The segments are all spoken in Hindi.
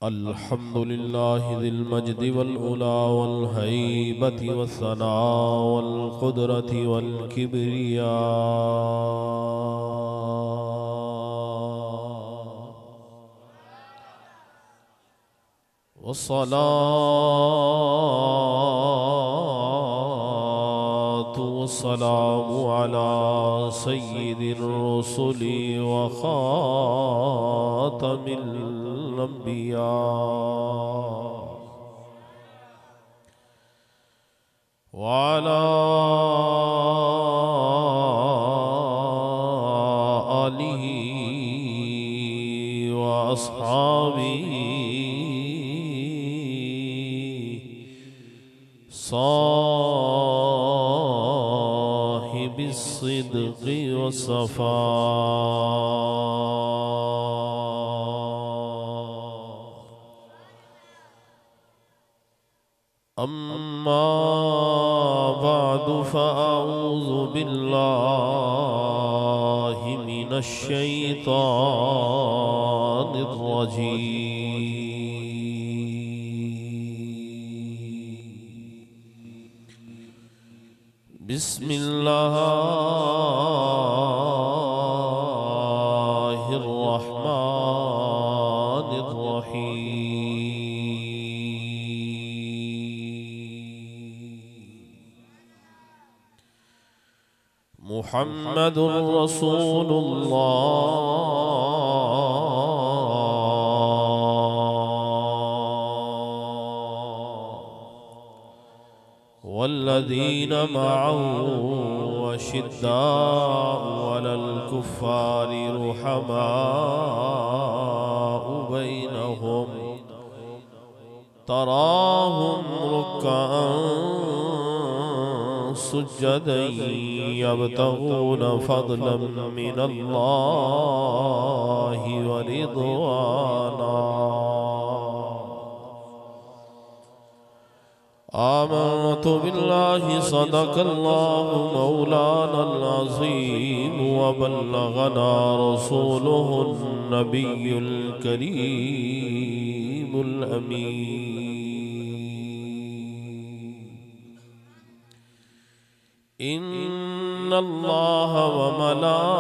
अल्हम्दुलिल्लाहि ज़िल मज्दि वल उला वल हैबति वस्सना वल क़ुदरति वल किब्रिया वस्सलातु वस्सलामु अला सय्यिदिर रुसुलि व ख़ातमिल अंबिया व अला आलिहि व अस्हाबिहि साहिबिस सिद्क़ि वस्सफ़ा। अम्मा बादु फ़अऊज़ु बिल्लाहि मिनश शैतानिर रजीम। बिस्मिल्लाहिर रहमानिर रहीम। मुहम्मदुर रसूलुल्लाह वल्लज़ीना मअहू अशिद्दाउ अलल कुफ़्फ़ारि रुहमाउ बैनहुम तराहुम रुक्कअन सुज्जदन यब्तगून फ़ज़लन मिनल्लाहि व रिज़वाना। आमनतु बिल्लाहि सदक़ल्लाहु मौलानल अज़ीम व बल्लगना रसूलुहुन नबियुल करीमुल अमीन। इन्नल्लाह व मलाइकतहु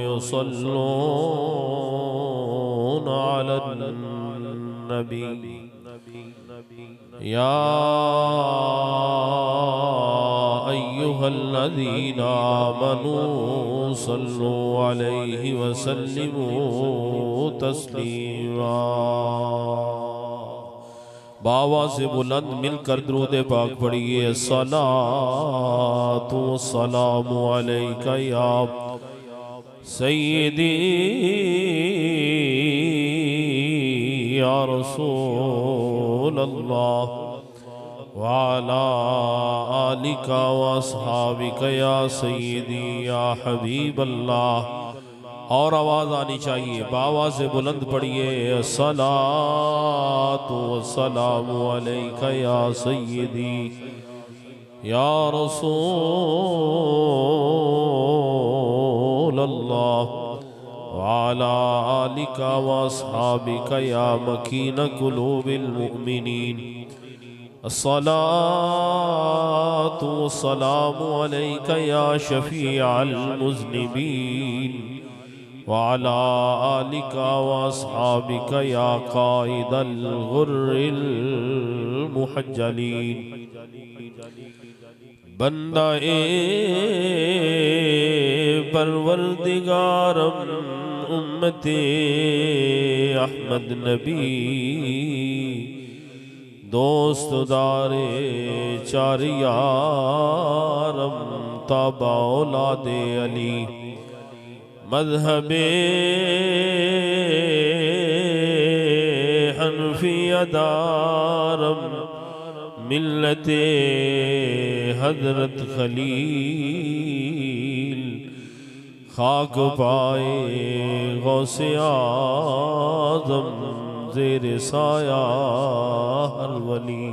युसल्लूना अलन नबी या अय्युहल्लज़ीना आमनू सल्लु अलैहि व सल्लिमू तस्लीमा। बावा से बुलंद मिलकर दुरूद पाक पढ़िए। अस्सलातु वस्सलामु अलैका या सय्यदी या रसूल अल्लाह व अला आलिका व अस्हाबिका या सय्यदी या हबीब अल्लाह। और आवाज़ आनी चाहिए, बावा से बुलंद पढ़िए। अस्सलातु वस्सलामु अलैका या सय्यदी या रसूल अल्लाह व अला आलिका व अस्हाबिका या मकीन कुलूबिल मुमिनीन। अस्सलातु वस्सलामु अलैका या शफीअल मुज़निबीन व अला आलिका व अस्हाबिका या क़ाइदल गुर्रिल मुहज्जलीन। बंदा परवरदिगारम उम्मते अहमद नबी दोस्त दारे चार यारम ताबा औलादे अली मज़हबे हनफिया दारम मिल्लते हज़रत खलील खाक पाए गौसे आज़म ज़ेर साया हर वली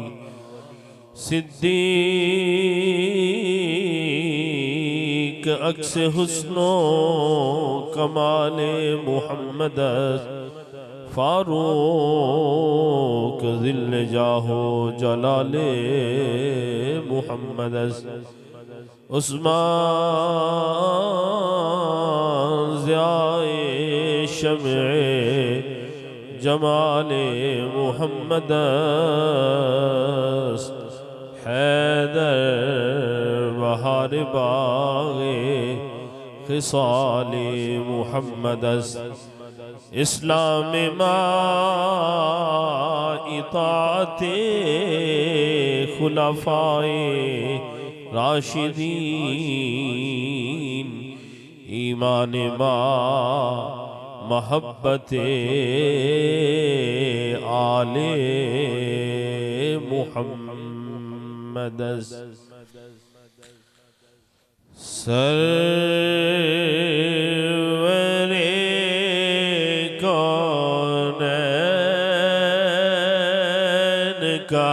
सिद्दीक़ अक्स हुस्नो कमाले मुहम्मद फारूक ज़िल जाहो जलाले मुहम्मद उस्मान ज़ियाए शम्ए जमाले मुहम्मद हैदर बहार बागे खिसाले मुहम्मद इस्लाम इताते खुलफाए राशिदीन ईमान महब्बते आले मुहम्मद सरवरे कौनैन का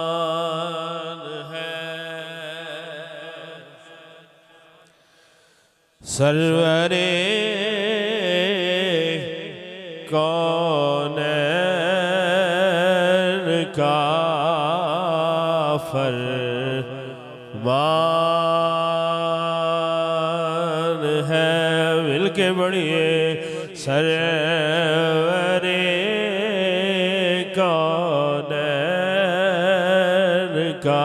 फरमान है सरवरे कौनैन का फरमान है मिलके बढ़िए सरवरे कौनैन का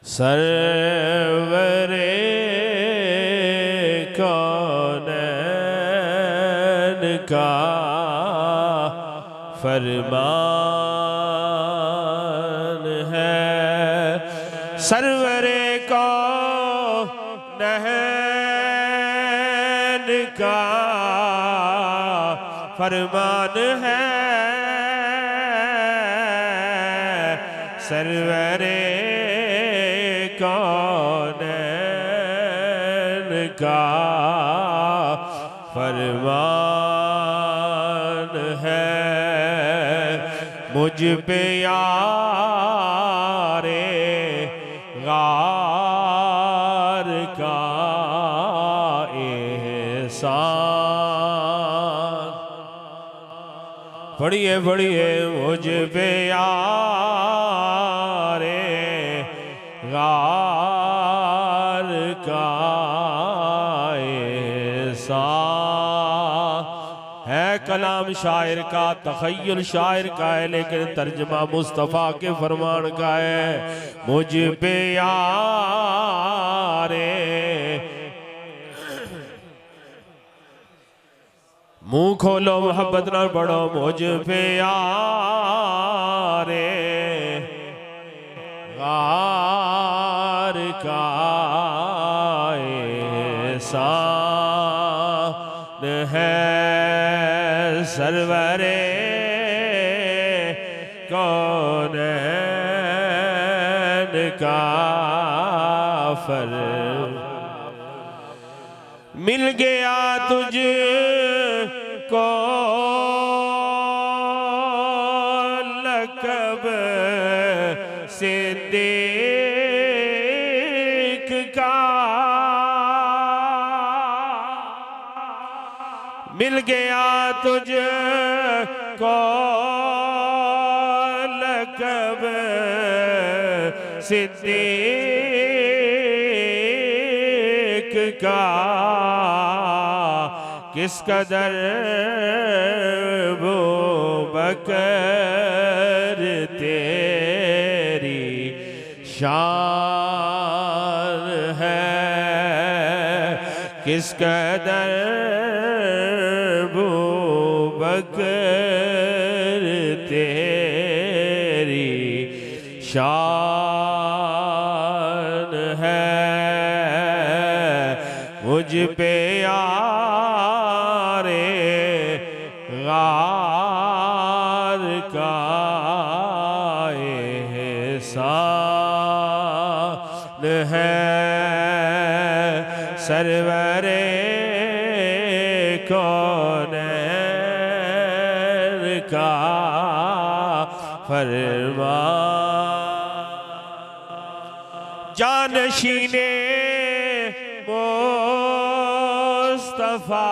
सरवरे कौनैन का फरमान है सरवरे कौनैन का फरमान है सरवरे कौनैन का फरमान है मुझ पे यारे गार का एहसान पढ़िए पढ़िए मुझ पे यारे गार का एहसान है कलाम शायर का तखय्युल शायर का है लेकिन तर्जमा मुस्तफ़ा के फरमान का है मुझ पे यारे मुंह खोलो मोहब्बत ना पढ़ो मुझ पे यारे गार का एहसान है सरवरे कौनैन का फरमान मिल गया तुझको लक़ब सिद्दीक़ का मिल गया तुझको लक़ब सिद्दीक़ का किस कदर वो बकर तेरी शान है किस कदर वो बकर तेरी शान है मुझ पे यारे गार का एहसान है सरवरे कौनैन फरमा। जानशीने मुस्तफा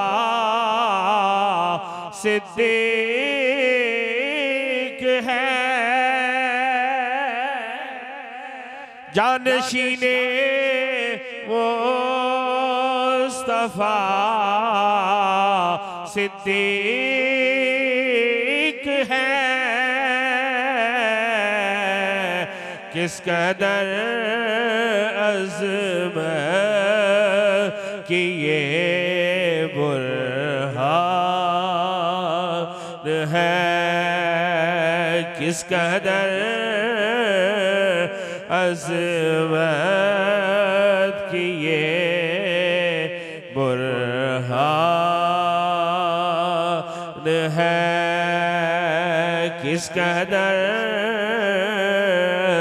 सिद्दीक है, जानशीने मुस्तफा सिद्दीक है। किस कदर अज़मत की ये बुरहान है, किस कदर अज़मत की ये बुरहान है, किस कदर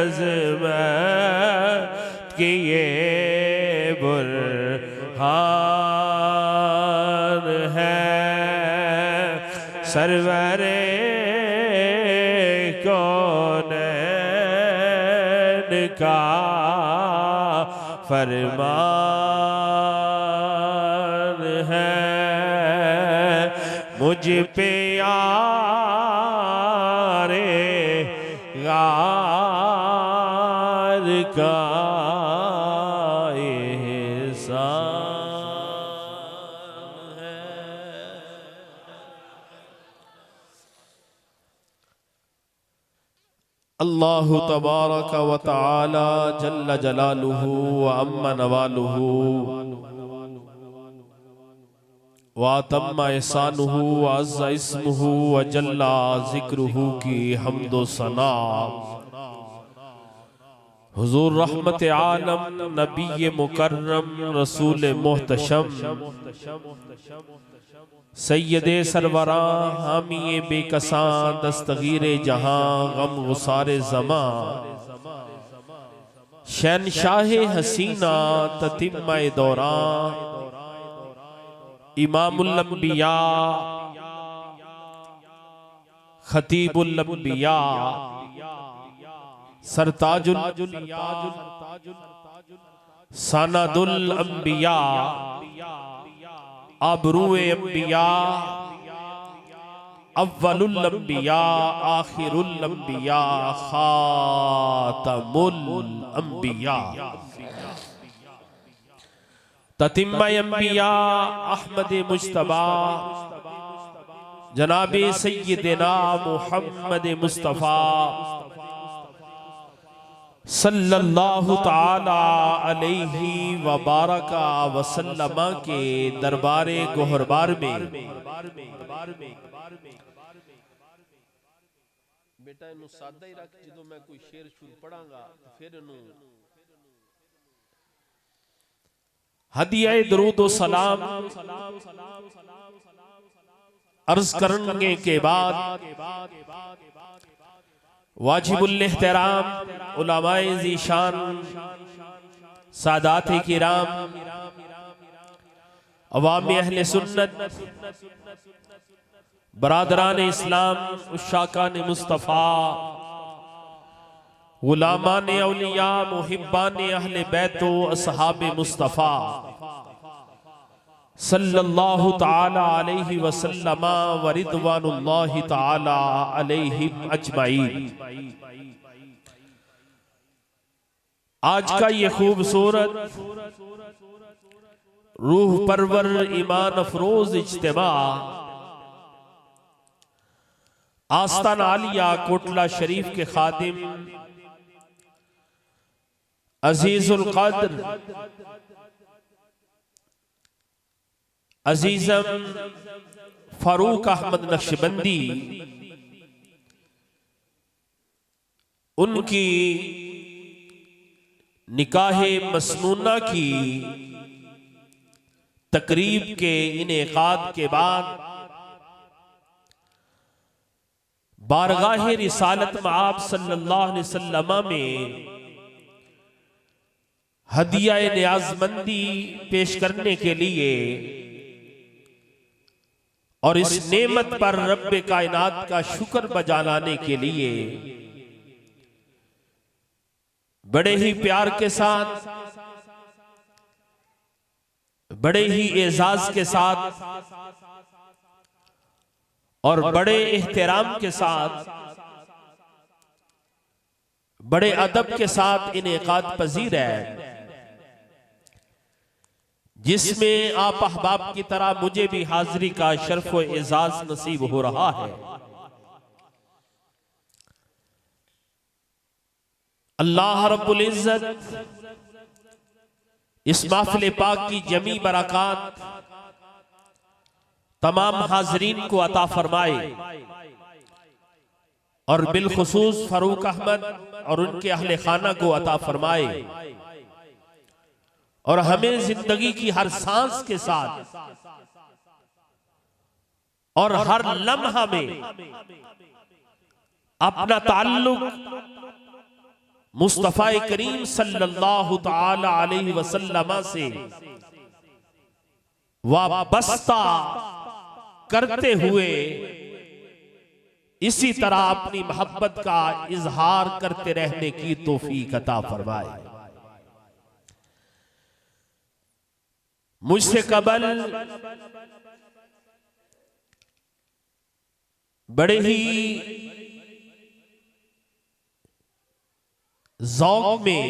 अज़मत की ये बुरहान है। सरवरे कौनैन का फरमान है, मुझ पे यारे गार का एहसान है। अल्लाहु तबारक व तआला जल्ल जलालुहु व अम्मा नवालुहु व तम्मा एहसानुहु व अज़्ज़ा इस्मुहु व जल्ला ज़िक्रुहु की हम्दो सना हुज़ूर रहमत आलम नबी मुकर्रम रसूल मोहतशम सैयदे सरवरा हामिए बेकसां दस्तगीरे जहां गम गुसारे ज़मां शहनशाहे हसीना ततिम्माए दौरान इमामुल अंबिया खतीबुल अंबिया सरताजुल सनदुल अंबिया आबरूए अंबिया अव्वलुल अंबिया आखिरुल अंबिया खातमुल अंबिया ततिम्मा अंबिया अहमद मुज्तबा जनाबे सय्यदना मुहम्मद मुस्तफा सल्लल्लाहु ताला अलैहि व बारका वसल्लमा के दरबारे गोहरबार में बेटा इनु सादा ही रख, जो मैं कोई शेर शुरू पढ़ांगा फिर इनु हदिया दरूद व सलाम अर्ज करने के बाद वाजिबुल एहतराम उलमाए ज़ीशान सादात किराम अवामी अहले सुन्नत बरादरान इस्लाम उशाकान मुस्तफ़ा गुलामान औलिया मुहिब्बान अहले बैत व असहाब मुस्तफ़ा सल्लल्लाहु ताला अलैहि वसल्लम व रिदवानुल्लाहि ताला अलैहिम अजमाइन। आज का ये खूबसूरत रूह परवर ईमान अफरोज इज्तिमा आस्ताना आलिया कोटला शरीफ के खादिम अजीजुल कद्र अजीजम फारूक अहमद नक्शबंदी उनकी निकाहे मसनूना की तकरीब के इनेकाद के बाद बारगाह रिसालत में आप सल्लल्लाहु अलैहि वसल्लम में हदिया नियाजमंदी पेश करने के लिए और इस नेमत पर रब्बे कायनात का शुक्र बजा लाने के लिए बड़े ही प्यार के साथ, बड़े ही एजाज के साथ और बड़े एहतराम के साथ, बड़े अदब के साथ इनेकाद पजीर है, जिसमें आप अहबाब की तरह मुझे भी हाजिरी का शर्फ व एजाज नसीब हो रहा है। अल्लाह रब्बुल इज्जत इस महफिल पाक की जमी बरक़ात तमाम हाजरीन को अता फरमाए और बिलखुसूस फारूक अहमद और उनके अहले खाना को अता फरमाए और हमें जिंदगी की हर सांस के साथ और हर लम्हा में अपना ताल्लुक मुस्तफा करीम सल्लल्लाहु ताला अलैहि वसल्लम से वाबस्ता करते हुए इसी तरह अपनी मोहब्बत का इजहार करते रहने की तौफीक अता फरमाए। मुझसे कबल बड़े ही ज़ौक़ में,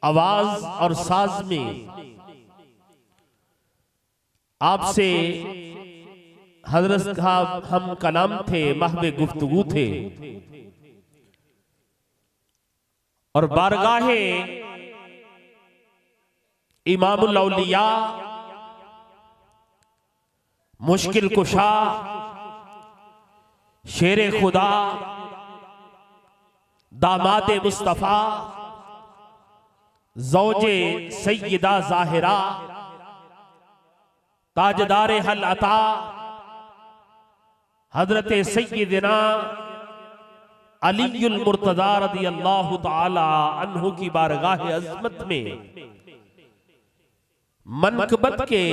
आवाज और साज में आपसे हजरत का हम कलाम थे, महवे गुफ्तगू थे और बारगाहे इमामुल औलिया, मुश्किल कुशा, शेरे खुदा, दामादे मुस्तफा, ज़ौजे सय्यदा ज़ाहिरा, ताजदारे हल अता, हजरत सय्यदना अलीयुल मुर्तज़ा रज़ियल्लाहु ताला अन्हु की बारगाह अज़मत में मनकबत के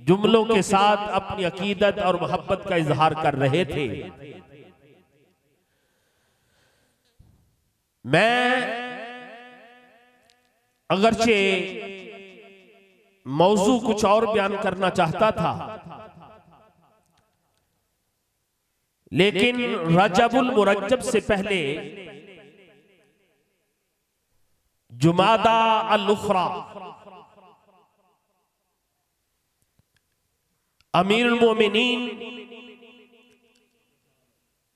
जुमलों के साथ अपनी अकीदत और मोहब्बत का इजहार कर रहे थे। मैं अगरचे मौजू कुछ और बयान करना चाहता था, लेकिन रजबुल मुरज्जब से पहले जुमादा अल-उखरा अमीरुल मोमिनीन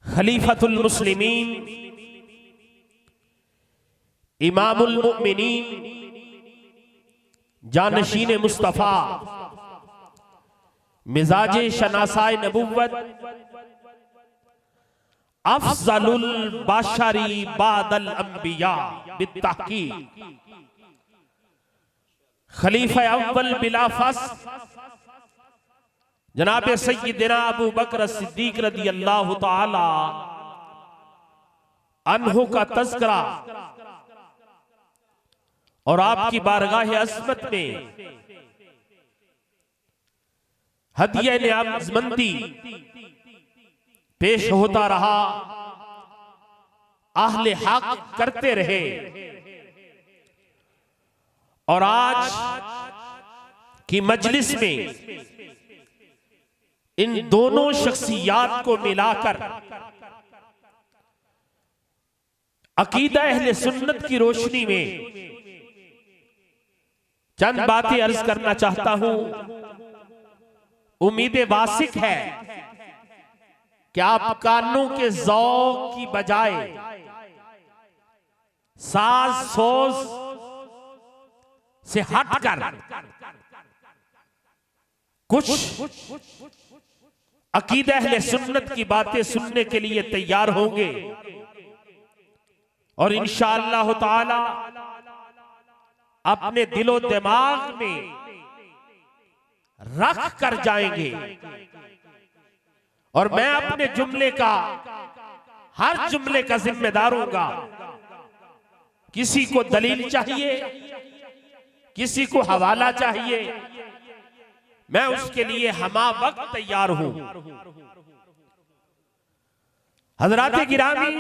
खलीफतुल मुस्लिमीन इमामुल मुमिनीन जानशीन मुस्तफा मिजाजे शनासाए नबुव्वत अफजलुल बशरी बादल अंबिया बित्तहकीक खलीफा अव्वल बिला फस जनाब सय्यदना अबू बकर सिद्दीक रज़ियल्लाहु ताला अन्हु का तज़किरा और आपकी बारगाह अज़मत में हदिया नियाज़मंदी पेश होता रहा, अहले हक करते रहे और आज की मजलिस में इन दोनों शख्सियात को मिलाकर अकीदा अहले सुन्नत की रोशनी में चंद बातें अर्ज करना चाहता हूं। उम्मीद वासिक है कि आप कानों के ज़ौक़ की बजाय साज सोज से हटकर कुछ अकीदा अहले सुन्नत की बातें सुनने के लिए तैयार होंगे और इंशाअल्लाह ताला अपने दिलो दिमाग में रख कर जाएंगे। और मैं अपने जुमले का, हर जुमले का जिम्मेदार होगा। किसी को दलील चाहिए, किसी को हवाला चाहिए, मैं उसके लिए हमा वक्त तैयार हूं। हजरात गिरामी,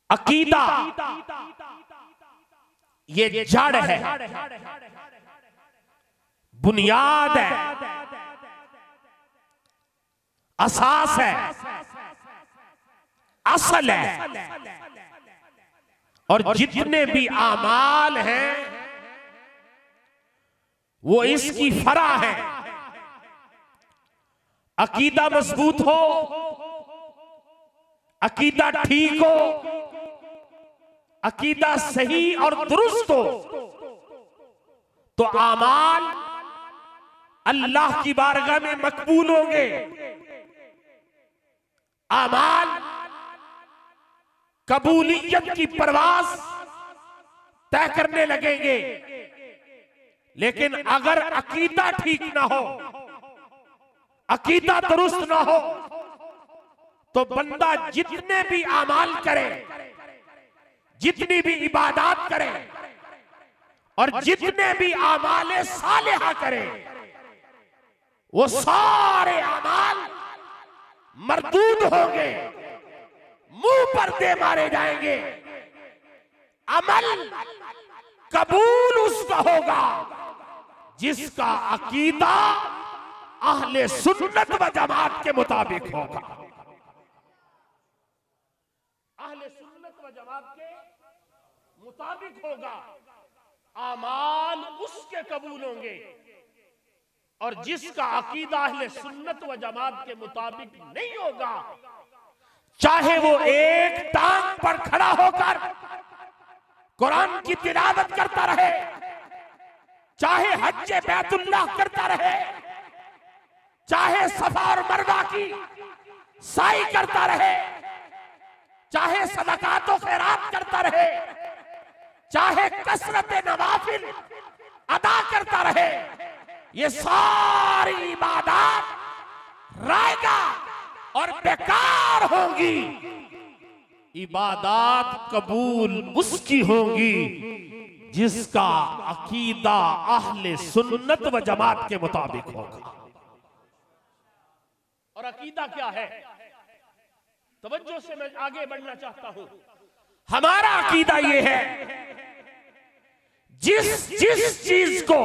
अकीदा ये जड़ है, बुनियाद है, असास है, असल है। और जितने भी आमाल हैं वो इसकी फरा है। अकीदा मजबूत हो, अकीदा ठीक हो, अकीदा सही और दुरुस्त हो तो आमाल अल्लाह की बारगाह में मकबूल होंगे। आमाल कबूलियत की परवाज तय करने लगेंगे। लेकिन अगर अकीदा ठीक ना हो, अकीदा दुरुस्त ना हो तो बंदा जितने भी आमाल करे, जितनी भी इबादत करे और जितने भी आमाले सालिहा करे, वो सारे आमाल मरदूद होंगे, मुंह पर दे मारे जाएंगे। अमल कबूल उसका होगा जिसका अकीदा अहले सुन्नत व जमात के मुताबिक होगा। अहले सुन्नत व जमात के मुताबिक होगा, आमाल उसके कबूल होंगे। और जिसका अकीदा अहले सुन्नत व जमात के मुताबिक नहीं होगा, चाहे वो एक टांग पर खड़ा होकर कुरान की तिलावत करता रहे, चाहे हज्जे बैतुल्लाह करता रहे, चाहे सफा और मरवा की साई करता रहे, चाहे सदकातो खैरात करता रहे, चाहे कसरत नवाफिल अदा करता रहे, ये सारी इबादत रायगा और बेकार होंगी। इबादत कबूल उसकी होगी जिसका अकीदा अहले सुन्नत व जमात के मुताबिक होगा। और अकीदा क्या है? तवज्जो से मैं आगे बढ़ना चाहता हूं। हमारा अकीदा यह है, जिस चीज को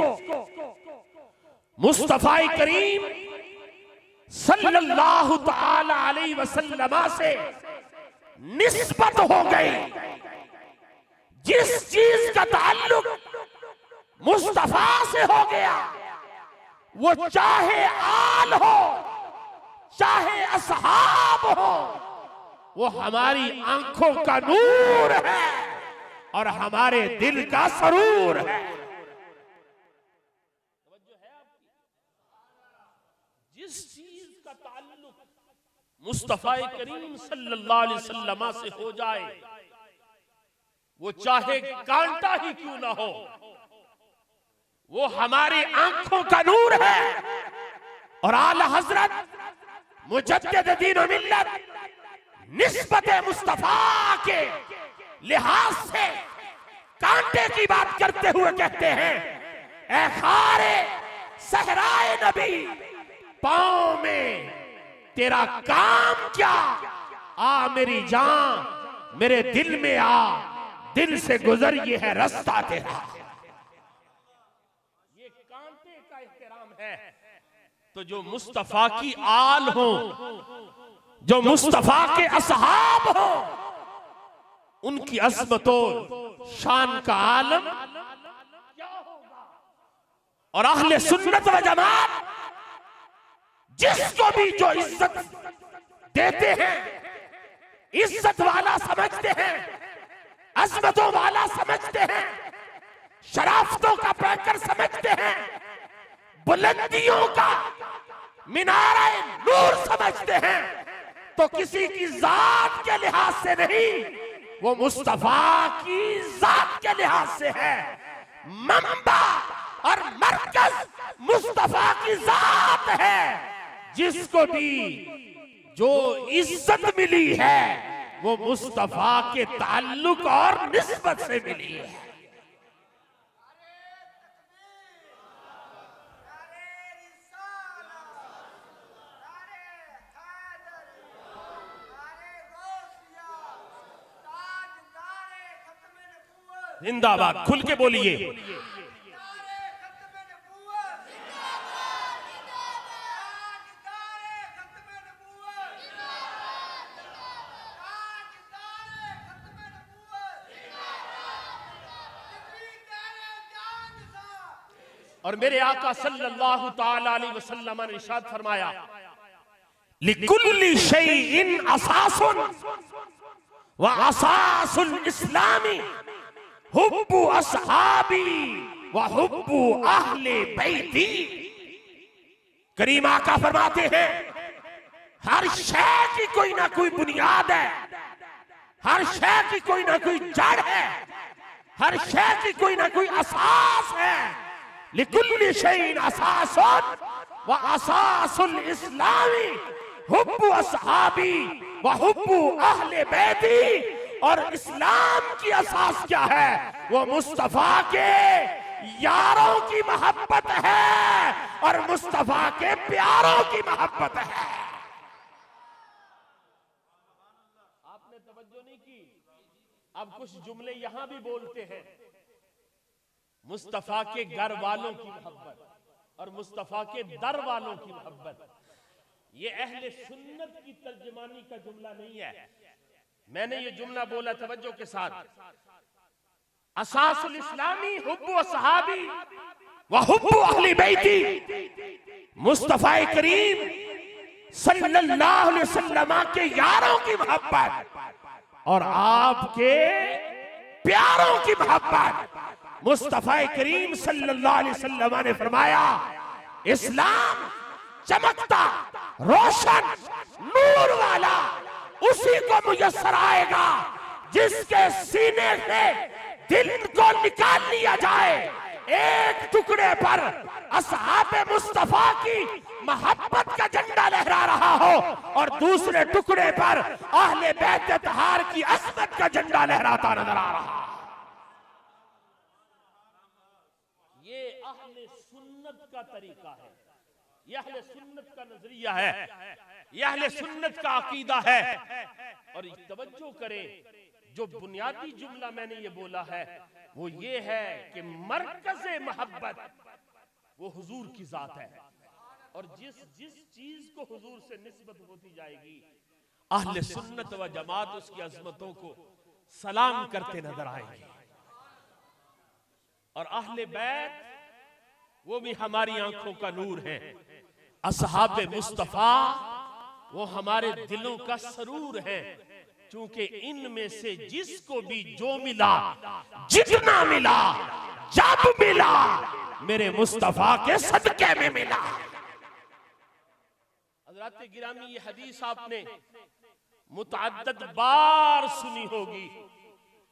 मुस्तफा करीम सल्लल्लाहु तआला अलैहि वसल्लम से निस्बत हो गई, जिस चीज का ताल्लुक मुस्तफा से हो गया, वो चाहे आल हो चाहे असहाब हो, वो हमारी आंखों का नूर है और हमारे दिल का सरूर है। जिस चीज का ताल्लुक मुस्तफा करीम सल्लल्लाहु अलैहि वसल्लम से हो जाए, वो चाहे कांटा ही क्यों ना हो, वो हमारी आंखों का नूर है। और आला हजरत मुजद्दिद दीन और मिल्लत निस्बत मुस्तफा के लिहाज से कांटे की बात करते हुए कहते हैं, ऐ खारे सहराए नबी, पांव में तेरा काम क्या? आ मेरी जान मेरे दिल में आ, दिल से गुजर ये है रास्ता तेरा। ये कांटे का एहतराम है। तो जो मुस्तफा की आल हो, जो मुस्तफा के असहाब हो, उनकी अज़मतों शान का आलम क्या होगा। और अहले सुन्नत व जमात जिसको भी जो इज्जत देते हैं, इज्जत वाला समझते हैं, अज़मतों वाला समझते हैं, शराफतों का पैकर समझते हैं, बुलंदियों का मीनारे नूर समझते हैं, तो किसी की जात के लिहाज से नहीं, वो मुस्तफा की जात के लिहाज से है। मंबा और मरकज मुस्तफा की जात है। जिसको भी जो इज्जत मिली है वो मुस्तफा के ताल्लुक और निस्बत से मिली है। जिंदाबाद, खुल के बोलिए। और मेरे आका सल्लल्लाहु ताला अलैहि वसल्लम ने इरशाद फरमाया, लिकुल्ली शैइन असासुन व असासुल इस्लामी हुब्बु अस्हाबी व हुब्बु अहले बैती। करीम आका फरमाते हैं, हर शय की कोई ना कोई बुनियाद है, हर शय की कोई ना कोई जड़ है, हर शय की कोई ना कोई असास है। लिकुल्ली शैइन असासुन व असासुल इस्लामी हुब्बु अस्हाबी व हुब्बु अहले बैती। और इस्लाम की असास क्या है? वो मुस्तफा के यारों की मोहब्बत है और मुस्तफा के प्यारों की मोहब्बत है। आपने तवज्जो नहीं की? अब कुछ जुमले यहां भी बोलते हैं, मुस्तफा के घर वालों की मोहब्बत और मुस्तफा के दर वालों की मोहब्बत। ये अहले सुन्नत की तर्जमानी का जुमला नहीं है। मैंने ये जुमला बोला तवज्जो के साथ, असासुल इस्लामी हुब्बु अस्हाबी व हुब्बु अहली बैती। मुस्तफा करीम सल्लल्लाहु अलैहि वसल्लम के यारों की मोहब्बत और आपके प्यारों की मोहब्बत। मुस्तफा करीम सल्लल्लाहु अलैहि वसल्लम ने फरमाया, इस्लाम चमकता रोशन नूर वाला उसी को मुयस्सर आएगा जिसके सीने से दिल को निकाल लिया जाए। एक टुकड़े पर असहाबे मुस्तफा की मोहब्बत का झंडा लहरा रहा हो और दूसरे टुकड़े पर अहले बैत तहार की असमत का झंडा लहराता नजर आ रहा। ये अहले सुन्नत का तरीका है, ये अहले सुन्नत का नजरिया है, ये अहले सुन्नत का अकीदा है। और तवज्जो करें, जो बुनियादी जुमला मैंने ये बोला है वो ये है कि मरकज़े मोहब्बत वो हुजूर की जात है और जिस जिस चीज को हुजूर से निस्बत होती जाएगी अहले सुन्नत व जमात उसकी अजमतों को सलाम करते नजर आएंगे। और अहले बैत वो भी हमारी आंखों का नूर है। असहाबे मुस्तफा वो हमारे दिलों का सरूर है, क्योंकि इनमें से जिसको भी जो मिला, जितना मिला, जब मिला, मेरे मुस्तफा के सदके में मिला। हज़रात गिरामी, ये हदीस आपने मुतअद्दिद बार सुनी होगी।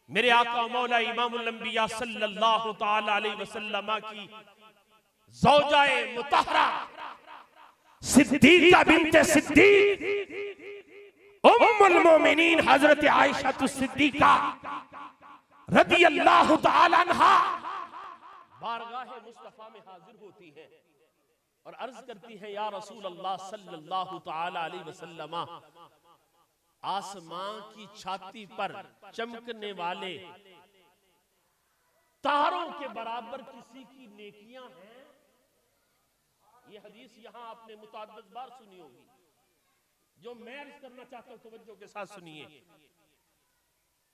मेरे आका मौला इमामुल अंबिया सल्लल्लाहु ताला अलैहि वसल्लम की ज़ौजाए मुतहरा सिद्दीका बिन्ते सिद्दीक उम्मुल मोमिनीन हजरत आयशा सिद्दीका रदियल्लाहु ताला अन्हा बारगाह मुस्तफा में हाजिर होती है और अर्ज करती है, या रसूल अल्लाह सल्लल्लाहु ताला अलैहि वसल्लम, आसमां की छाती पर चमकने वाले तारों के बराबर किसी की नेकियां हैं? ये हदीस यहां आपने मुतअद्दिद बार सुनी होगी। जो मैं अर्ज करना चाहता हूं तवज्जो के साथ सुनिए।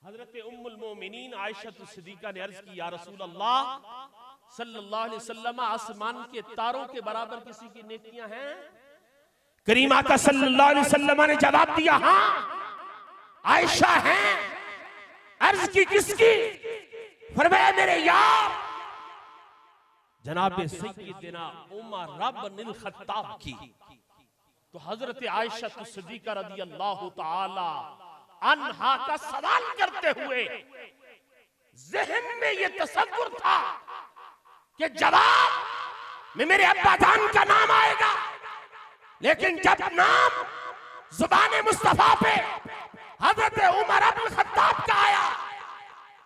हजरत उम्मुल मोमिनीन आयशा सिद्दीका ने अर्ज की, या रसूल अल्लाह सल्लल्लाहु अलैहि वसल्लम, आसमान के तारों के बराबर किसी की नेकियां हैं? करीम आका सल्लल्लाहु अलैहि वसल्लम ने जवाब दिया, हाँ आयशा हैं। अर्ज की किसकी? फरमाया मेरे यार जनाब सय्यदना उमर इब्नुल खत्ताब की। तो हजरत आयशा सिद्दीका रदियल्लाहु ताला अन्हा का सवाल करते हुए ज़हन में ये तसव्वुर था कि जवाब में मेरे अब्बा जान का नाम आएगा, लेकिन जब नाम जुबान मुस्तफा पे हजरत उमर इब्नुल खत्ताब का आया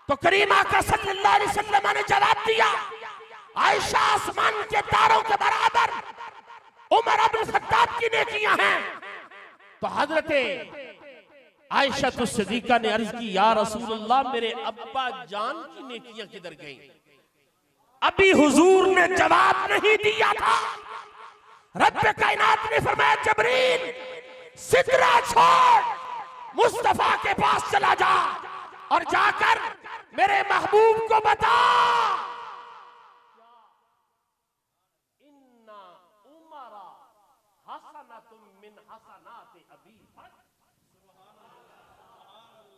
तो करीम आका सल्लल्लाहु अलैहि वसल्लम ने जवाब दिया, आयशा आसमान के तारों के बराबर उमर इब्नुल खत्ताब की नेकियां हैं। तो हजरत आयशा तो सिद्दीका ने अर्ज की, या रसूल अल्लाह, मेरे अब्बा जान की नेकियां किधर गई? अभी हुजूर ने जवाब नहीं दिया था। रब कायनात ने फरमाया, जबरील सिदरा छोड़ मुस्तफा के पास चला जा और जाकर मेरे महबूब को बता, इन्ना उमरा हसनतुम मिन हसनाति अबी।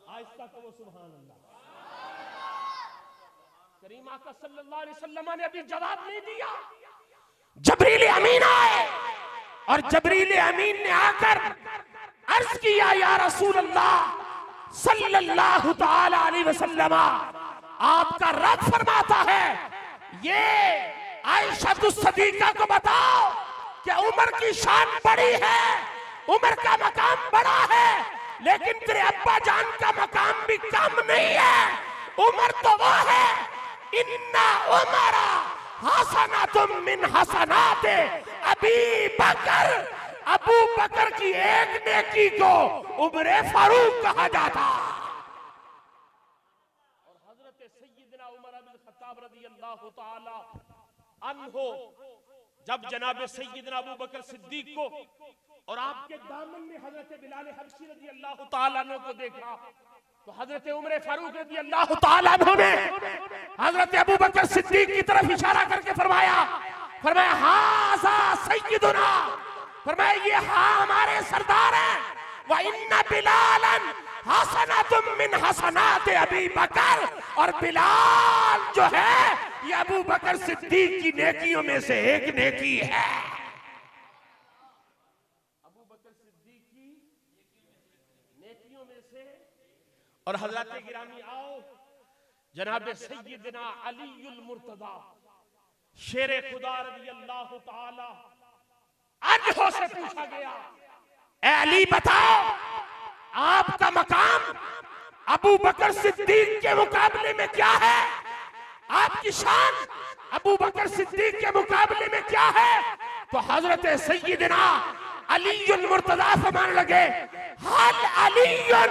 आहिस्ता कहो सुभान अल्लाह। करीम आका सल्लल्लाहु अलैहि वसल्लम ने अभी जवाब नहीं दिया। जबरील अमीन आए और जबरील अमीन ने आकर अर्ज किया, या रसूल अल्लाह सल्लल्लाहु ताला अलैहि वसल्लम, आपका रब फरमाता है, ये आयशा सिद्दीका को बताओ कि उमर की शान बड़ी है, उमर का मकाम बड़ा है, लेकिन तेरे अब्बा जान का मकाम भी कम नहीं है। उमर तो वो है, इन्ना उमरा हसनतुम मिन हसनाते अबी बकर। अबू बकर की एक नेकी को उमरे फारूक कहा जाता। और हजरत सय्यदना उमर बिन खत्ताब रज़ियल्लाहु ताला अन्हो जब जनाब सय्यदना अबू बकर सिद्दीक को और आपके दामन में हजरत बिलाल हबशी रज़ियल्लाहु ताला अन्हु को देखा, तो हजरत उमर फारूक रज़ियल्लाहु ताला अन्हु ने हजरत अबू बकर सिद्दीक की तरफ इशारा करके फरमाया, हाज़ा सय्यदुना, फरमाया ये हाँ हमारे सरदार हैं। व इन्ना बिलालन हसनतुम मिन हसनात अबी बकर, और बिलाल जो है ये अबू बकर सिद्दीक की नेकियों में से एक नेकी है। अबू बकर सिद्दीक की नेकियों में से। और हजरत गिरामी आओ, जनाब सय्यदना अलीउल मुर्तदा शेर खुदा रज़ियल्लाहु ताला अन्हु से पूछा गया, ए अली बताओ, आपका मकाम अबू बकर सिद्दीक के मुकाबले में क्या है? आपकी शान अबू बकर सिद्दीक के मुकाबले में क्या है? तो हजरत सय्यदना अलीउल मुर्तदा फरमाने लगे, हल अलीउन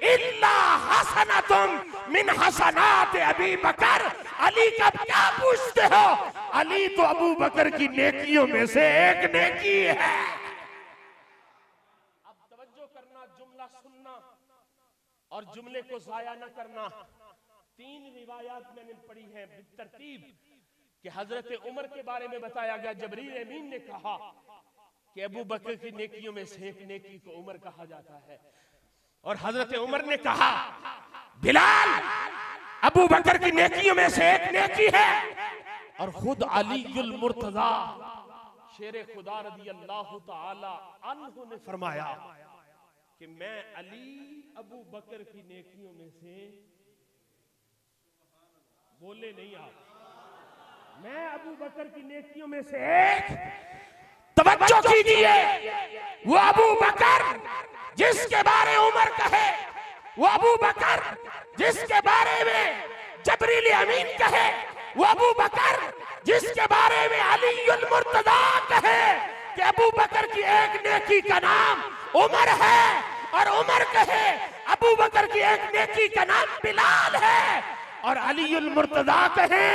इल्ला हसनतुम मिन हसनात अबी बकर। अली का क्या पूछते हो? अली तो अबू बकर की नेकियों में से एक नेकी है। अब तवज्जो करना, जुमला सुनना और जुमले को जाया न करना। 3 रिवायात मैंने पढ़ी हैं बितरतीब कि हजरत उमर के बारे में बताया गया, जबरील अमीन ने कहा कि अबू बकर की नेकियों में से एक नेकी को उमर कहा जाता है, और हजरत उमर ने कहा बिलाल अबू बकर की नेकियों में से एक नेकी है। और खुद अलीउल मुर्तजा शेर खुदा रज़ियल्लाहु ताला अन्हु ने फरमाया कि मैं अली अबू बकर की नेकियों में से, बोले नहीं आप, मैं अबू बकर की नेकियों में से एक, तवज्जो कीजिए, वो अबू बकर जिसके बारे उमर कहे, वो अबू बकर जिसके बारे में जबरील अमीन कहे, वो अबू बकर जिसके बारे में अलीउल मुर्तदा कहे कि अबू बकर की एक नेकी का नाम उमर है, और उमर कहे अबू बकर की एक नेकी का नाम बिलाल है, और अलीउल मुर्तदा कहे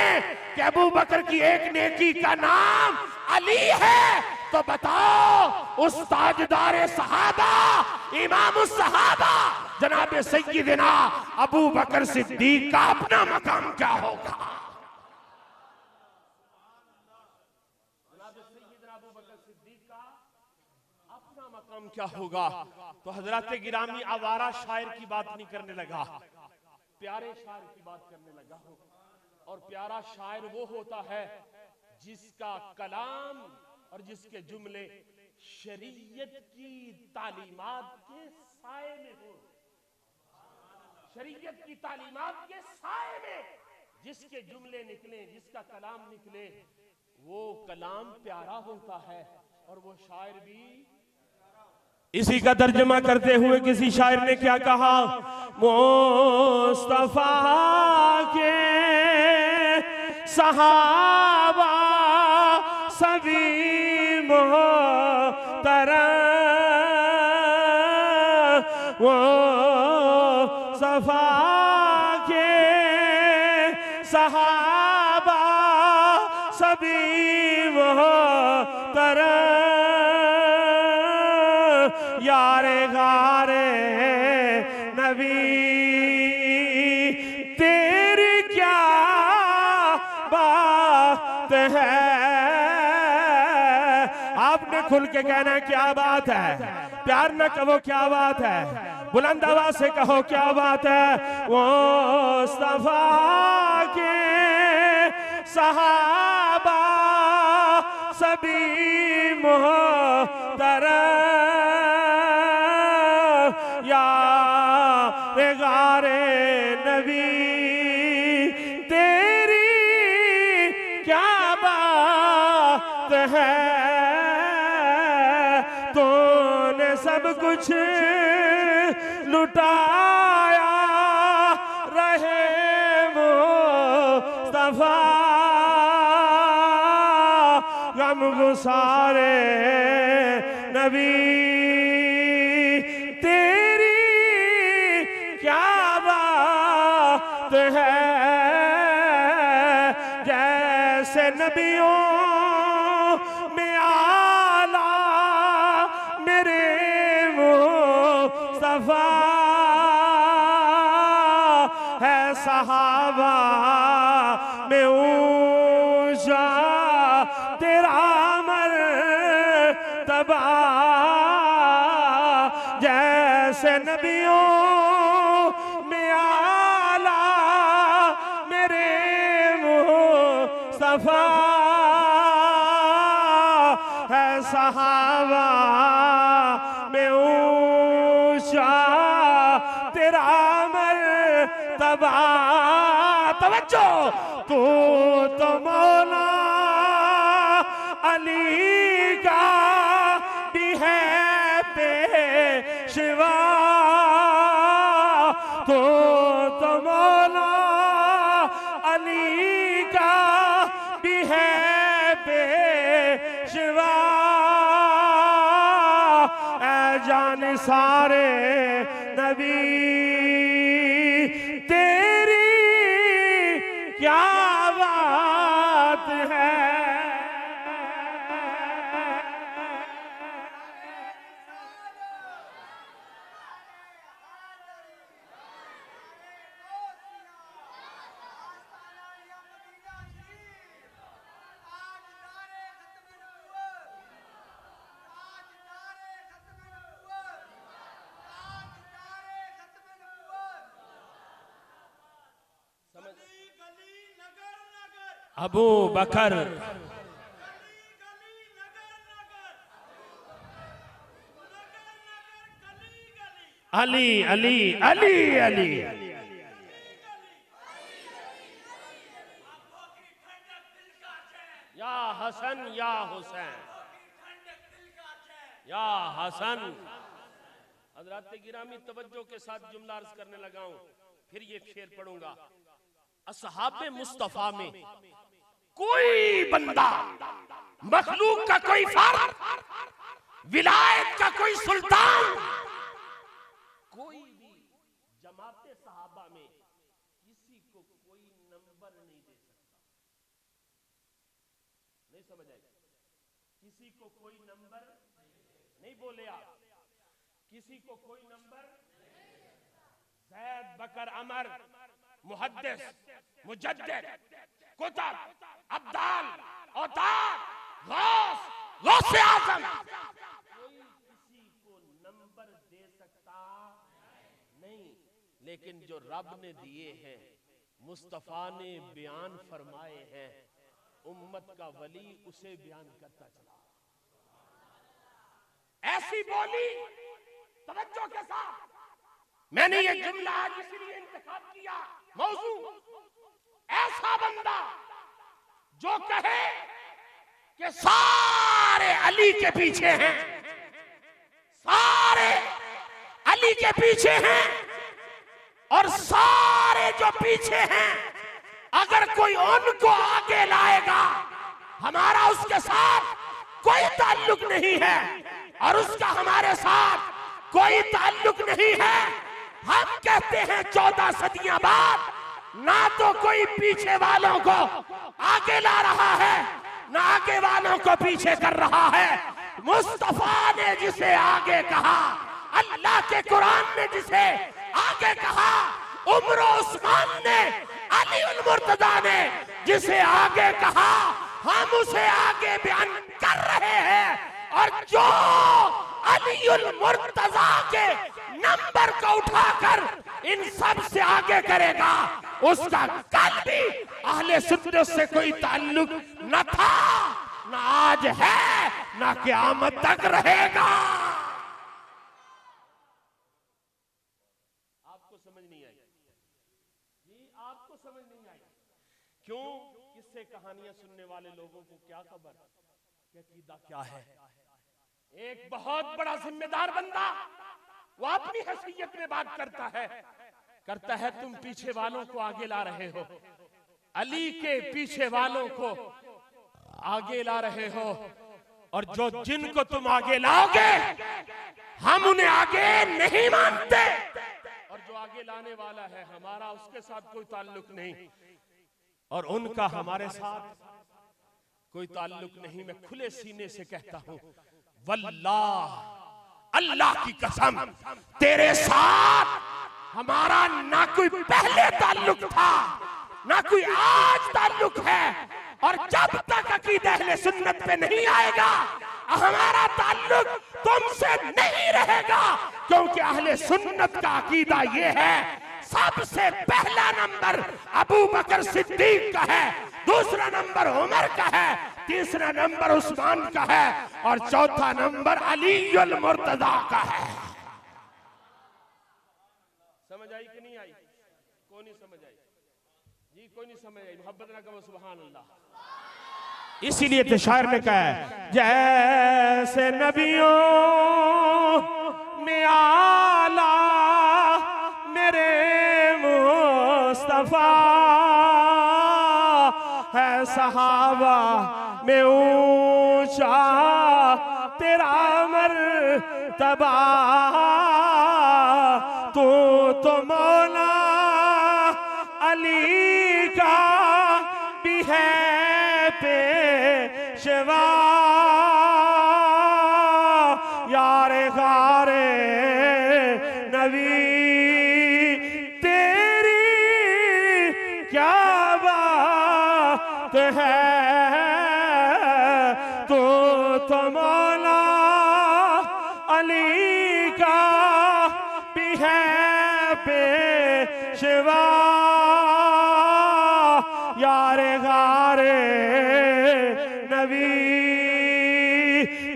कि अबू बकर की एक नेकी का नाम अली है। तो बताओ उस ताजदार सहाबा, इमाम उस सहाबा जनाब सय्यदना अबू बकर सिद्दीक का अपना मकाम क्या होगा? अपना मकाम क्या होगा? तो हजरत गिरामी आवारा शायर की बात नहीं करने लगा, प्यारे शायर की बात करने लगा। और प्यारा शायर वो होता है जिसका कलाम और जिसके जुमले शरीयत की तालीमात के साए में हो। शरीयत की तालीमात के साए में जिसके जुमले निकले, जिसका कलाम निकले, वो कलाम प्यारा होता है और वो शायर भी। इसी का तर्जुमा करते हुए किसी शायर ने क्या कहा, मुस्तफा के सहाबा सभी मोहतरम वो सफा के सहाबा सभी मोहतरम यारे गारे नबी तेरी क्या बात है। आपने खुल के कहना है क्या बात है, प्यार न कहो क्या बात है, बुलंद आवाज से कहो क्या बात है। वो मुस्तफा के सहाबा सभी मोहतरम यारे गारे नबी तेरी क्या बात है। तूने सब कुछ लुटाया रहे मुस्तफा गम गुसारे नबी तेरी क्या बात है। जैसे नबियों में आला मेरे मुस्तफा है, सहाबा में ऊंचा तेरा मर्तबा। जैसे नबियों में आला मेरे मुस्तफा है, सहाबा में ऊंचा तेरा मर्तबा। तवज्जो तू तो मौला अली का भी है पेशवा। तू तो मौला अली का भी है पेशवा। ऐ जान सारे नबी तेरी क्या बात है। अबू बकर अली अली अली अली या हसन या हुसैन या हसन। हजरत गिरामी तवज्जो के साथ जुमला अर्ज करने लगा हूं, फिर ये शेर पढ़ूंगा। असहाबे मुस्तफा में कोई बंदा, मखलूक का कोई फर्द, विलायत का कोई सुल्तान, कोई भी जमाते सहाबा में किसी को कोई नंबर नहीं दे सकता। नहीं समझ आई? किसी को कोई नंबर नहीं बोले आप, किसी को कोई नंबर। ज़ैद बकर अमर मुहद्दिस मुजद्दिद कुतुब अब्दाल औताद गौस गौसे आज़म, कोई किसी को नंबर दे सकता नहीं। लेकिन जो रब ने दिए हैं, मुस्तफा ने बयान फरमाए हैं, उम्मत का वली उसे बयान करता चला। ऐसी बोली तवज्जो के साथ मैंने ये जुमला आज इसलिए इंतखाब किया, मौजू ऐसा बंदा जो कहे कि सारे अली के पीछे हैं, सारे अली के पीछे हैं, और सारे जो पीछे हैं अगर कोई उनको आगे लाएगा हमारा उसके साथ कोई ताल्लुक नहीं है और उसका हमारे साथ कोई ताल्लुक नहीं है। हम कहते हैं 14 सदियां बाद ना तो कोई पीछे वालों को आगे ला रहा है, ना आगे वालों को पीछे कर रहा है। मुस्तफा ने जिसे आगे कहा, अल्लाह के कुरान ने जिसे आगे कहा, उमर उस्मान ने, अली उल मुर्तजा ने जिसे आगे कहा, हम उसे आगे बयान कर रहे हैं। और जो अली उल मुर्तजा के नंबर को उठाकर इन सब से आगे करेगा, उसका कल भी अहले सुन्नत से कोई ताल्लुक न था, न आज है, न क़यामत तक रहेगा। आपको समझ नहीं आई? जी, आपको समझ नहीं आई? क्यों? किससे कहानियां सुनने वाले लोगों को क्या खबर कि अकीदा क्या है? एक बहुत बड़ा जिम्मेदार बंदा वो अपनी हैसियत में बात करता है तुम पीछे वालों को आगे ला रहे हो, अली के पीछे वालों को आगे ला रहे हो, और जो जिनको तुम आगे लाओगे हम उन्हें आगे नहीं मानते, और जो आगे लाने वाला है हमारा उसके साथ कोई ताल्लुक नहीं, और उनका हमारे साथ कोई ताल्लुक नहीं। मैं खुले सीने से कहता हूं, वल्लाह, अल्लाह की कसम, तेरे साथ हमारा ना कोई पहले ताल्लुक था, ना कोई आज ताल्लुक है, और जब तक अकीदा अहले सुन्नत पे नहीं आएगा हमारा ताल्लुक तुमसे नहीं रहेगा। क्योंकि अहले सुन्नत का अकीदा ये है, सबसे पहला नंबर अबू बकर सिद्दीक का है, दूसरा नंबर उमर का है, तीसरा नंबर उस्मान का है, और चौथा नंबर अली उल मुर्तजा का है। समझ आई कि नहीं आई? कौन नहीं समझ आई? जी, कोई नहीं समझ आई? मोहब्बत ना कहो सुभान अल्लाह। इसीलिए तो शायर ने कहा है, जैसे नबियों में आला मेरे मुस्तफा है, सहाबा में ऊंचा तेरा मर्तबा, तो मौला अली का भी है पेशवा, यारे गारे नबी तेरी क्या बात है, तो मौला अली का भी है पेशवा, यारे गारे नबी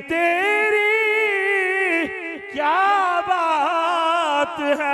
तेरी क्या बात है।